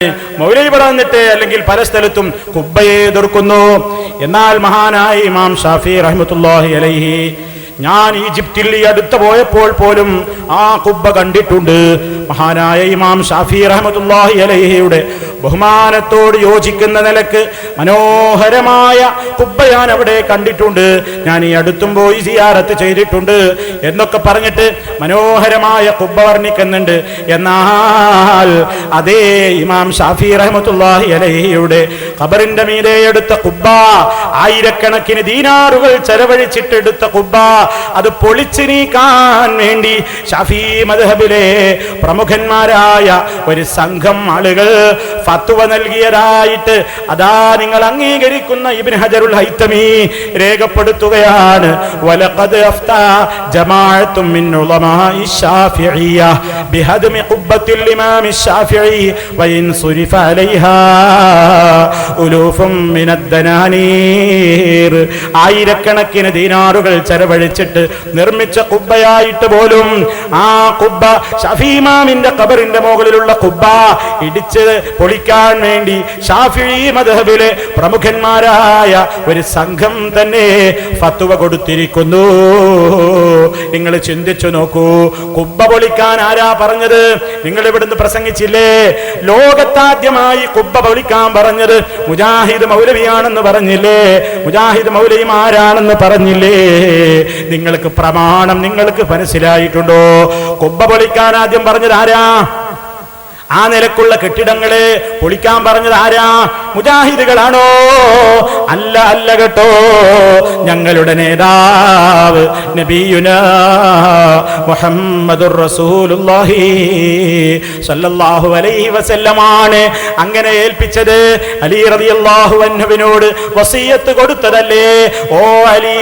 മൗലവി പറഞ്ഞിട്ട് അല്ലെങ്കിൽ പല സ്ഥലത്തും കുബ്ബയെ എതിർക്കുന്നു. എന്നാൽ മഹാനായ ഇമാം ഷാഫി റഹ്മത്തുള്ളാഹി അലൈഹി ഞാൻ ഈജിപ്തിൽ അടുത്ത് പോയപ്പോൾ പോലും ആ കുബ്ബ കണ്ടിട്ടുണ്ട്. മഹാനായ ഇമാം ഷാഫി റഹ്മത്തുള്ളാഹി അലൈഹിയുടെ ബഹുമാനത്തോട് യോജിക്കുന്ന നിലക്ക് മനോഹരമായ കുബ്ബ ഞാൻ അവിടെ കണ്ടിട്ടുണ്ട്. ഞാൻ ഈ അടുത്തും പോയി സിയാറത്ത് ചെയ്തിട്ടുണ്ട് എന്നൊക്കെ പറഞ്ഞിട്ട് മനോഹരമായ കുബ്ബ വർണ്ണിക്കുന്നുണ്ട്. എന്നാൽ അതേ ഇമാം ഷാഫി റഹ്മത്തുള്ളാഹി അലൈഹിയുടെ ഖബറിന്റെ മീതെ എടുത്ത കുബ്ബ, ആയിരക്കണക്കിന് ദീനാറുകൾ ചെലവഴിച്ചിട്ട് എടുത്ത കുബ്ബ, അത് പൊളിച്ചു നീക്കാൻ വേണ്ടി ഷാഫി മദ്ഹബിലെ പ്രമുഖന്മാരായ ഒരു സംഘം ആളുകൾ ഫത്വ നൽകിയതായിട്ട് അതാ നിങ്ങൾ അംഗീകരിക്കുന്ന ഇബ്നു ഹജറുൽ ഹൈതമി രേഖപ്പെടുത്തുകയാണ്. വലഖദ് അഫ്താ ജമാഅത്തും മിൻ ഉലമാഇ ശാഫിഇയ്യ ബിഹദ്മി ഖുബ്ബത്തിൽ ഇമാം ശാഫിഈ വഇൻ സുരിഫ അലൈഹാ ഉലൂഫും മിനദ് ദനാനീർ. ആയിരക്കണക്കിന് ദീനാറുകൾ ചെലവഴിച്ചിട്ട് നിർമ്മിച്ച കുബ്ബയായിട്ട് പോലും ആ കുബ്ബ ഷാഫി ഇമാമിന്റെ ഖബറിന്റെ മുകളിലുള്ള കുബ്ബ ഇടിച്ച് പൊളിക്കാൻ വേണ്ടി ഷാഫിഈ മദ്ഹബിലെ പ്രമുഖന്മാരായ ഒരു സംഘം തന്നെ ഫത്വ കൊടുത്തിരിക്കുന്നു. നിങ്ങൾ ചിന്തിച്ചു നോക്കൂ, കുബ്ബ പൊളിക്കാൻ ആരാ പറഞ്ഞത്? നിങ്ങൾ ഇവിടുന്ന് പ്രസംഗിച്ചില്ലേ? ലോകത്താദ്യമായി കുബ്ബ പൊളിക്കാൻ പറഞ്ഞത് മുജാഹിദ് മൗലവിയാണെന്ന് പറഞ്ഞില്ലേ? മുജാഹിദ് മൗലവിമാരാണെന്ന് പറഞ്ഞില്ലേ? നിങ്ങൾക്ക് പ്രമാണം നിങ്ങൾക്ക് മനസ്സിലായിട്ടുണ്ടോ? കുബ്ബ പൊളിക്കാൻ ആദ്യം പറഞ്ഞത് ആരാ? ആ നിലക്കുള്ള കെട്ടിടങ്ങളെ പൊളിക്കാൻ പറഞ്ഞത് ആരാ? മുജാഹിദുകളാണോ? അല്ല, അല്ല കേട്ടോ. ഞങ്ങളുടെ നേതാവ് നബിയുനാ മുഹമ്മദുർ റസൂലുള്ളാഹി സ്വല്ലല്ലാഹു അലൈഹി വസല്ലമാണ് അങ്ങനെ ഏൽപ്പിച്ചത്. അലി റളിയല്ലാഹു അൻഹുവിനോട് വസിയത്ത് കൊടുത്തതല്ലേ? ഓ അലി,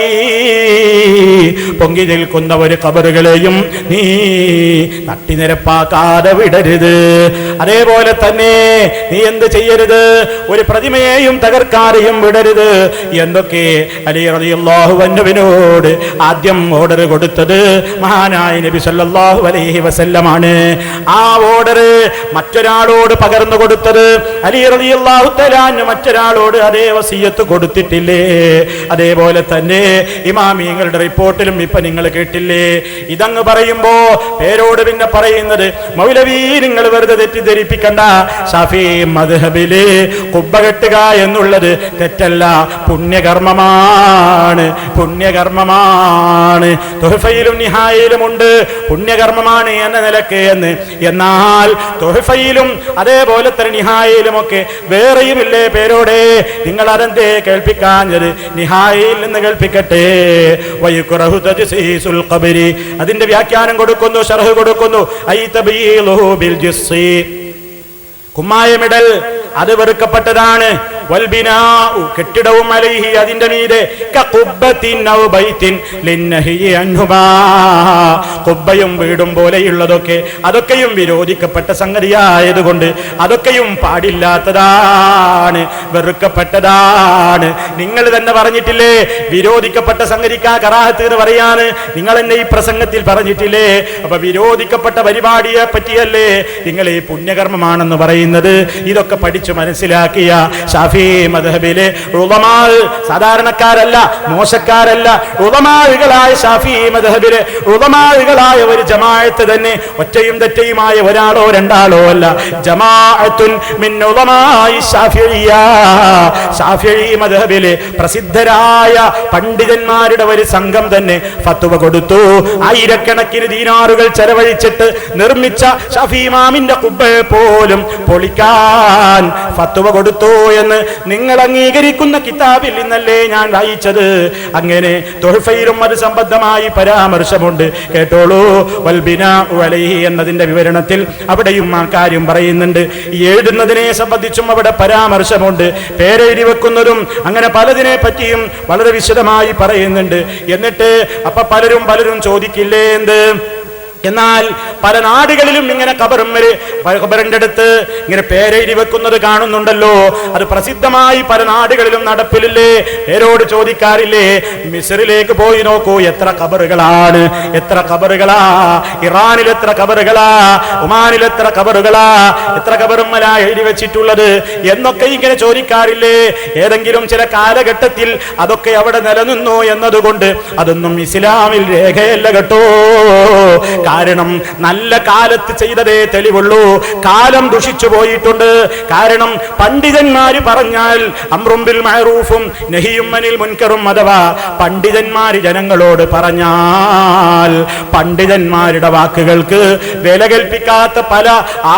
പൊങ്ങി നിൽക്കുന്ന ഒരു ഖബറുകളെയും നീ തട്ടിനിരപ്പാക്കാതെ വിടരുത്. അതേപോലെ തന്നെ നീ എന്ത് ചെയ്യരുത്? ഒരു പ്രതിമയെയും തകർക്കാരെയും വിടരുത് എന്നൊക്കെ അലി റളിയല്ലാഹു അൻഹുവിനോട് ആദ്യം ഓർഡർ കൊടുത്തത് മഹാനായ നബി സല്ലല്ലാഹു അലൈഹി വസല്ലമാണ്. ആ ഓർഡർ മറ്റൊരാളോട് പകർന്നു കൊടുത്തത് അലി റളിയല്ലാഹു തആല മറ്റൊരാളോട് അതേ വസിയത്ത് കൊടുത്തിട്ടില്ലേ? അതേപോലെ തന്നെ ഇമാമിങ്ങളുടെ റിപ്പോർട്ടിലും ഇപ്പൊ നിങ്ങൾ കേട്ടില്ലേ? ഇതങ്ങ് പറയുമ്പോ പേരോട് പിന്നെ പറയുന്നത് മൗലവി നിങ്ങൾ വെറുതെ തെറ്റിദ്ധരിപ്പിക്കണ്ട. ഷാഫി മദ്ഹബിലെ കുബ്ബ കെട്ടുക എന്നുള്ളത് തെറ്റല്ല, പുണ്യകർമ്മമാണ്, പുണ്യകർമ്മമാണ്. തുഹഫയിലും നിഹായിലും ഉണ്ട് പുണ്യകർമ്മമാണ് എന്ന നിലക്ക് എന്ന്. എന്നാൽ തുഹഫയിലും അതേപോലെ തന്നെ നിഹായിലും ഒക്കെ വേറെയുമില്ലേ പേരോടെ? നിങ്ങൾ അതെന്തേ കേൾപ്പിക്കാഞ്ഞത്? നിഹായിൽ നിന്ന് കേൾപ്പിക്കട്ടെ. വയുക്റഹു തജ്സീസുൽ ഖബരി, അതിന്റെ വ്യാഖ്യാനം കൊടുക്കുന്നു, ശർഹ് കൊടുക്കുന്നു. ഐ തബീലുഹു ബിൽ ജിസ്സി, കുമ്മായമിടൽ അത് വെറുക്കപ്പെട്ടതാണ്. വൽബിനാഉ, കെട്ടിടവും അലൈഹി അതിന്റെ മീതെ കഖുബ്ബത്തിൻ ഔ ബൈത്തിൻ ലിന്നഹി അൻഹുമാ, ഖുബ്ബയും വീടും പോലെയുള്ളതൊക്കെ അതൊക്കെയും വിരോധിക്കപ്പെട്ട സംഗതിയായതുകൊണ്ട് അതൊക്കെയും പാടില്ലാത്തതാണ്, വെറുക്കപ്പെട്ടതാണ്. നിങ്ങൾ തന്നെ പറഞ്ഞിട്ടില്ലേ വിരോധിക്കപ്പെട്ട സംഗതിക്കാ കറാഹത്ത് എന്ന് പറയാന്? നിങ്ങൾ എന്നെ ഈ പ്രസംഗത്തിൽ പറഞ്ഞിട്ടില്ലേ? അപ്പൊ വിരോധിക്കപ്പെട്ട പരിപാടിയെ പറ്റിയല്ലേ നിങ്ങൾ ഈ പുണ്യകർമ്മമാണെന്ന് പറയുന്നത്? ഇതൊക്കെ പഠിച്ചു മനസ്സിലാക്കിയ ഷാഫി മദ്ഹബിലെ ഉലമാ, സാധാരണക്കാരല്ല, മോശക്കാരല്ല, ഉലമാകളായ ഷാഫി മദ്ഹബിലെ ഉലമാകളായ ഒരു ജമാഅത്ത് തന്നെ, ഒറ്റയും തെറ്റയുമായ ഒരാളോ രണ്ടാളോ അല്ല, ജമാഅത്തുൻ മിൻ ഉലമാഇ ശാഫിഇയ്യ, ശാഫിഈ മദ്ഹബിലെ പ്രസിദ്ധരായ പണ്ഡിതന്മാരുടെ ഒരു സംഘം തന്നെ ഫത്വ കൊടുത്തു. ആയിരക്കണക്കിന് ദീനാറുകൾ ചെലവഴിച്ചിട്ട് നിർമ്മിച്ച ഷാഫി ഇമാമിന്റെ ഖുബ്ബയെ പോലും പൊളിക്കാൻ ഫത്വ കൊടുത്തു എന്ന് നിങ്ങൾ അംഗീകരിക്കുന്ന കിതാബിൽ നിന്നല്ലേ ഞാൻ വായിച്ചത്? അങ്ങനെ തുഹഫയിലും അത് സംബന്ധമായി പരാമർശമുണ്ട്, കേട്ടോളൂ. വൽബിനാഉ അലൈഹി എന്നതിന്റെ വിവരണത്തിൽ അവിടെയും ആ കാര്യം പറയുന്നുണ്ട്. എഴുതുന്നതിനെ സംബന്ധിച്ചും അവിടെ പരാമർശമുണ്ട്, പേരെഴുതി വെക്കുന്നതും അങ്ങനെ പലതിനെ പറ്റിയും വളരെ വിശദമായി പറയുന്നുണ്ട്. എന്നിട്ട് അപ്പൊ പലരും ചോദിക്കില്ലേ, എന്ത് എന്നാൽ പല നാടുകളിലും ഇങ്ങനെ ഖബറിന്റെ അടുത്ത് ഇങ്ങനെ പേരെഴുതി വെക്കുന്നത് കാണുന്നുണ്ടല്ലോ. അത് പ്രസിദ്ധമായി പല നാടുകളിലും നടപ്പിലില്ലേ? പേരോട് ചോദിക്കാറില്ലേ? മിസ്രിലേക്ക് പോയി നോക്കൂ, എത്ര ഖബറുകളാണ്, എത്ര ഖബറുകളാ! ഇറാനിൽ എത്ര ഖബറുകളാ, ഒമാനിൽ എത്ര ഖബറുകളാ, എത്ര ഖബറുമ്മലാ എഴുതി വെച്ചിട്ടുള്ളത് എന്നൊക്കെ ഇങ്ങനെ ചോദിക്കാറില്ലേ? ഏതെങ്കിലും ചില കാലഘട്ടത്തിൽ അതൊക്കെ അവിടെ നിലനിന്നു എന്നതുകൊണ്ട് അതൊന്നും ഇസ്ലാമിൽ രേഖയല്ല കേട്ടോ. കാരണം നല്ല കാലത്ത് ചെയ്തതേ തെളിവുള്ളൂ. കാലം ദുഷിച്ചു പോയിട്ടുണ്ട്. കാരണം പണ്ഡിതന്മാര് പറഞ്ഞാൽ അംറും ബിൽ മഅറൂഫും നഹിയും അനിൽ മുൻകറും, അഥവാ പണ്ഡിതന്മാര് ജനങ്ങളോട് പറഞ്ഞാൽ പണ്ഡിതന്മാരുടെ വാക്കുകൾക്ക് വില കൽപ്പിക്കാത്ത പല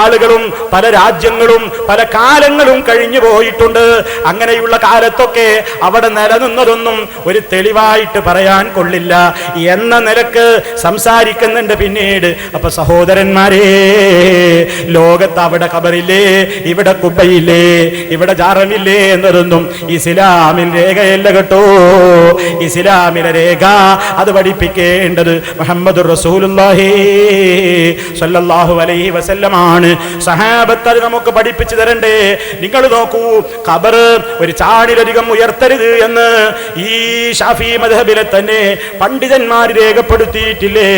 ആളുകളും പല രാജ്യങ്ങളും പല കാലങ്ങളും കഴിഞ്ഞു പോയിട്ടുണ്ട്. അങ്ങനെയുള്ള കാലത്തൊക്കെ അവിടെ നിലനിന്നതൊന്നും ഒരു തെളിവായിട്ട് പറയാൻ കൊള്ളില്ല എന്ന നിലക്ക് സംസാരിക്കുന്നുണ്ട്. പിന്നീട് അപ്പൊ സഹോദരന്മാരെ, ലോകത്ത് അവിടെ ഖബറില്ലേ, ഇവിടെ കുബ്ബയില്ലേ, ഇവിടെ ജാറമില്ലേ എന്നതൊന്നും ഇസ്ലാമിൽ രേഖയല്ല കേട്ടോ. ഇസ്ലാമിലെ രേഖ അത് പഠിപ്പിക്കേണ്ടത് മുഹമ്മദുർ റസൂലുള്ളാഹി സ്വല്ലല്ലാഹു അലൈഹി വസല്ലമാണ്. സഹാബത്ത് അത് നമുക്ക് പഠിപ്പിച്ചു തരണ്ടേ? നിങ്ങൾ നോക്കൂ, ഖബർ ഒരു ചാണിലധികം ഉയർത്തരുത് എന്ന് ഈ ഷാഫി മദ്ഹബിലെ തന്നെ പണ്ഡിതന്മാർ രേഖപ്പെടുത്തിയിട്ടില്ലേ?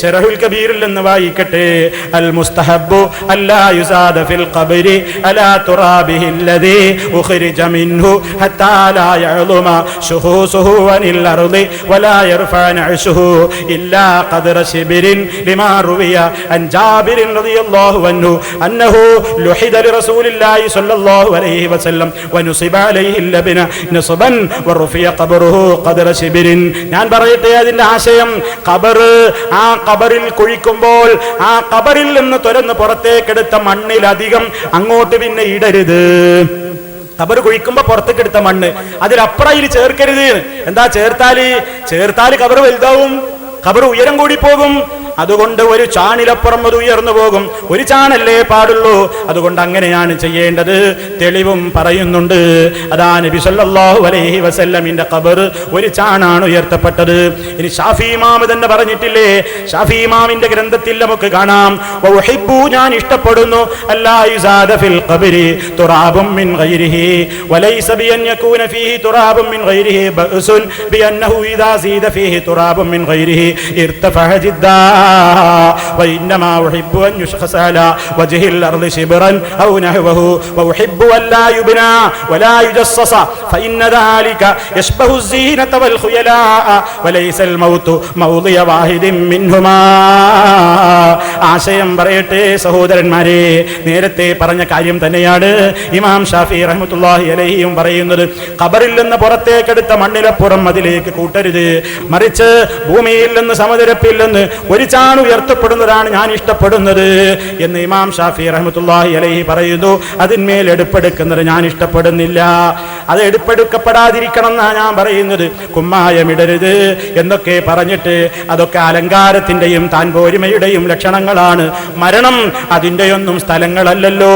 ശറഹുൽ കബീറിൽ നിന്ന് വായിക്കട്ടെ. അൽ മുസ്തഹബ്ബു അല്ലാ യുസാദ ഫിൽ ഖബരി അലാ തുറാബിഹി അല്ലദീ ഉഖ്രിജ മിൻഹു ഹത്താ ലാ യഅ്ലുമ ശുഹൂസുഹു അനിൽ അർളി വലാ യർഫഅ അർശുഹു ഇല്ലാ ഖദ്റ ശിബിരിൻ ലിമാ റുവിയ അൻ ജാബിർ റളിയല്ലാഹു അൻഹു അന്നഹു ലുഹിദ ലിറസൂലില്ലാഹി സ്വല്ലല്ലാഹു അലൈഹി വസല്ലം വനുസിബ അലൈഹി ലബ്ന നസ്ബൻ വറുഫിയ ഖബ്റുഹു ഖദ്റ ശിബിരിൻ. ഞാൻ പറയട്ടെ അതിന്റെ ആശയം. ഖബർ, ആ ഖബറിൽ കുഴിക്കുമ്പോൾ ആ ഖബറിൽ നിന്ന് തുരന്ന് പുറത്തേക്കെടുത്ത മണ്ണിലധികം അങ്ങോട്ട് പിന്നെ ഇടരുത്. ഖബർ കുഴിക്കുമ്പോ പുറത്തേക്കെടുത്ത മണ്ണ് അതിലപ്പുറയിൽ ചേർക്കരുത്. എന്താ ചേർത്താല് ഖബർ വലുതാവും, ഖബർ ഉയരം കൂടി പോകും. അതുകൊണ്ട് ഒരു ചാണിലപ്പുറം അത് ഉയർന്നു പോകും. ഒരു ചാണല്ലേ പാടുള്ളൂ. അതുകൊണ്ട് അങ്ങനെയാണ് ചെയ്യേണ്ടത്. തെളിവും പറയുന്നുണ്ട്. അതാ നബി സല്ലല്ലാഹു അലൈഹി വസല്ലമിന്റെ ഖബർ ഒരു ചാണാണ് ഉയർത്തപ്പെട്ടത്. ഇനി ഷാഫി ഇമാം തന്നെ പറഞ്ഞിട്ടില്ലേ? ഷാഫി ഇമാമിന്റെ ഗ്രന്ഥത്തിൽ നമുക്ക് കാണാം, വഉഹിബ്ബു, ഞാൻ ഇഷ്ടപ്പെടുന്നു, അല്ലാ യുസാദ ഫിൽ ഖബരി തുറാബും മിൻ ഗൈരിഹി വലൈസ ബിഅൻ യകൂന ഫീഹി തുറാബും മിൻ ഗൈരിഹി ബഅസുൻ ബിഅന്നഹു ഇദാ സീദ ഫീഹി തുറാബും മിൻ ഗൈരിഹി ഇർതഫഅ ജിദ്ദാ وإنما أحب أن يشخص على وجه الأرض شبرا أو نحوه وأحب أن لا يبنى ولا يجصص فإن ذلك يشبه الزينة والخيلاء وليس الموت موضع واحد منهما. ആശയം പറയട്ടെ സഹോദരന്മാരെ, നേരത്തെ പറഞ്ഞ കാര്യം തന്നെയാണ് ഇമാം ഷാഫി റഹ്മത്തുള്ളാഹി അലൈഹിയും പറയുന്നത്. ഖബറിൽ നിന്ന് പുറത്തേക്കെടുത്ത മണ്ണിലപ്പുറം അതിലേക്ക് കൂട്ടരുത്, മറിച്ച് ഭൂമിയിൽ നിന്ന് സമുദ്രത്തിൽ നിന്ന് ഒരു ചാൺ ഉയർത്തപ്പെടുന്നതാണ് ഞാൻ ഇഷ്ടപ്പെടുന്നത് എന്ന് ഇമാം ഷാഫി റഹ്മത്തുള്ളാഹി അലൈഹി പറയുന്നു. അതിന്മേൽ എടുപ്പെടുക്കുന്നത് ഞാൻ ഇഷ്ടപ്പെടുന്നില്ല. അത് എടുപ്പെടുക്കപ്പെടാതിരിക്കണം എന്നാണ് ഞാൻ പറയുന്നത്. കുമ്മായമിടരുത് എന്നൊക്കെ പറഞ്ഞിട്ട് അതൊക്കെ അലങ്കാരത്തിന്റെയും താൻ പോരിമയുടെയും ലക്ഷണങ്ങളാണ്. മരണം അതിന്റെയൊന്നും സ്ഥലങ്ങളല്ലല്ലോ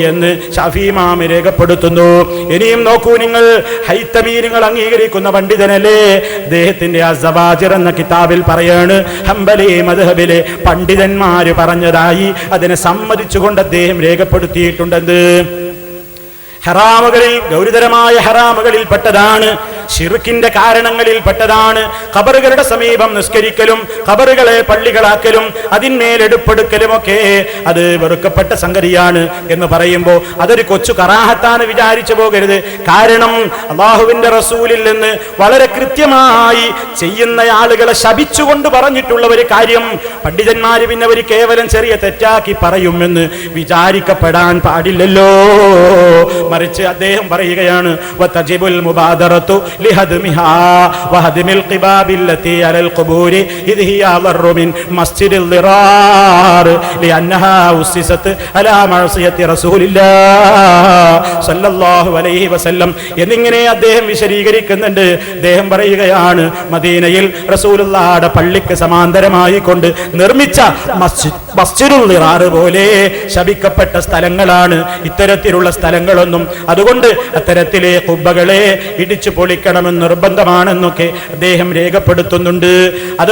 എന്ന് ഷാഫി ഇമാം രേഖപ്പെടുത്തുന്നു. ഇനിയും നോക്കൂ നിങ്ങൾ, ഹൈത്തമി നിങ്ങൾ അംഗീകരിക്കുന്ന പണ്ഡിതനല്ലേ? അദ്ദേഹത്തിന്റെ അസ്സബാജിർ എന്ന കിതാബിൽ പറയാണ്, ഹംബലി മദ്ഹബിലെ പണ്ഡിതന്മാര് പറഞ്ഞതായി അതിനെ സമ്മതിച്ചുകൊണ്ട് അദ്ദേഹം രേഖപ്പെടുത്തിയിട്ടുണ്ടെന്ന്. ഹറാമുകളിൽ, ഗൗരവതരമായ ഹറാമുകളിൽ പെട്ടതാണ്, ശിർക്കിന്റെ കാരണങ്ങളിൽ പെട്ടതാണ് ഖബറുകളുടെ സമീപം നിസ്കരിക്കലും ഖബറുകളെ പള്ളികളാക്കലും അതിന്മേൽ എടുപ്പെടുക്കലുമൊക്കെ. അത് വെറുക്കപ്പെട്ട സംഗതിയാണ് എന്ന് പറയുമ്പോൾ അതൊരു കൊച്ചു കറാഹത്താണ് വിചാരിച്ചു പോകരുത്. കാരണം അല്ലാഹുവിന്റെ റസൂലിൽ നിന്ന് വളരെ കൃത്യമായി ചെയ്യുന്ന ആളുകളെ ശപിച്ചുകൊണ്ട് പറഞ്ഞിട്ടുള്ള ഒരു കാര്യം പണ്ഡിതന്മാര് പിന്നെ ഒരു കേവലം ചെറിയ തെറ്റാക്കി പറയുമെന്ന് വിചാരിക്കപ്പെടാൻ പാടില്ലല്ലോ. മറിച്ച് അദ്ദേഹം പറയുകയാണ്, വതജിബുൽ മുബാദറതു ലിഹദ്മിഹാ വഹദ്മിൽ ഖിബാബില്ലതി അലൽ ഖുബൂരി ഇദ് ഹിയ അളറു മിൻ മസ്ജിദിൽ ളിറാർ ലിഅന്നഹാ ഉസ്സിസത് അലാ മഅസിയത്തി റസൂലില്ലാഹ് സല്ലല്ലാഹു അലൈഹി വസല്ലം എന്നിങ്ങനെ അദ്ദേഹം വിശദീകരിക്കുന്നുണ്ട്. അദ്ദേഹം പറയുകയാണ്, മദീനയിൽ റസൂലുള്ളാഹിയുടെ പള്ളിക്ക് സമാന്തരമായി കൊണ്ട് നിർമ്മിച്ച മസ്ജിദുൽ ളിറാർ പോലെ ശപിക്കപ്പെട്ട സ്ഥലങ്ങളാണ് ഇത്തരത്തിലുള്ള സ്ഥലങ്ങളൊന്നും. അതുകൊണ്ട് അത്തരത്തിലെ ഖുബ്ബകളെ ഇടിച്ചു പൊളിക്കണമെന്ന് നിർബന്ധമാണെന്നൊക്കെ അദ്ദേഹം രേഖപ്പെടുത്തുന്നുണ്ട്. അത്